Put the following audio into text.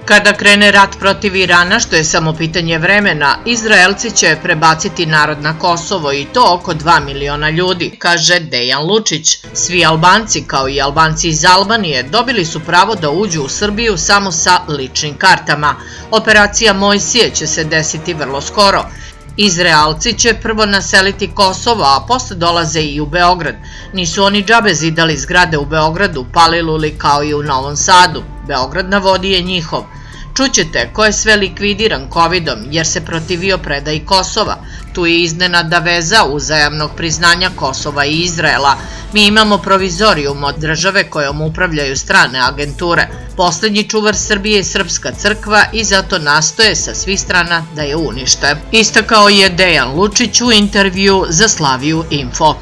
Kada krene rat protiv Irana, što je samo pitanje vremena, Izraelci će prebaciti narod na Kosovo i to oko 2 miliona ljudi, kaže Dejan Lučić. Svi Albanci, kao i Albanci iz Albanije, dobili su pravo da uđu u Srbiju samo sa ličnim kartama. Operacija Mojsije će se desiti vrlo skoro. Izraelci će prvo naseliti Kosovo, a posle dolaze i u Beograd. Nisu oni džabe zidali zgrade u Beogradu, Paliluli kao i u Novom Sadu. Beograd na vodi je njihov. Čućete ko je sve likvidiran covidom jer se protivio predaji Kosova. Tu je iznenada veza uzajamnog priznanja Kosova i Izraela. Mi imamo provizorijum od države kojom upravljaju strane agenture. Poslednji čuvar Srbije je Srpska crkva i zato nastoje sa svih strana da je unište. Istakao je Dejan Lučić u intervju za Slaviju Info.